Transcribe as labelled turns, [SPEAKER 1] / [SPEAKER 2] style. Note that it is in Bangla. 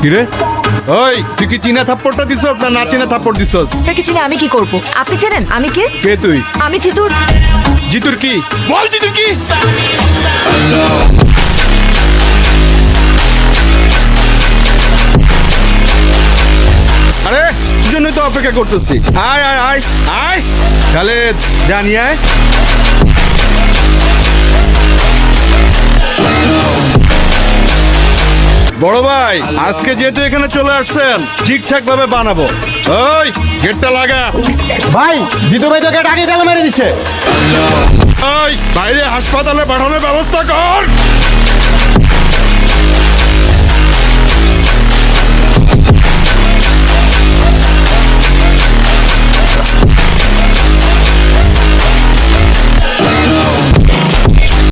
[SPEAKER 1] কিরে ওই তুই কি চীনা থাপ্পড়টা দিছস না না চীনা থাপ্পড় দিছস?
[SPEAKER 2] আপনাকে চিনে আমি কি করব? আপনি জানেন আমি কে?
[SPEAKER 1] কে তুই?
[SPEAKER 2] আমি জিতুর।
[SPEAKER 1] জিতুর কি? বল জিতুর কি? আরে তুই জন্যই তো অপেক্ষা করতেছি। আয় আয় আয় আয় খালেদ জানি আয়। বড় ভাই আজকে যেহেতু এখানে চলে আসছেন ঠিকঠাক ভাবে বানাবো। ওই গেটটা লাগা।
[SPEAKER 3] ভাই জিতু ভাই তো গেট আগে তালা মেরে দিছে।
[SPEAKER 1] ওই বাইরে হাসপাতালে পাঠানোর ব্যবস্থা কর।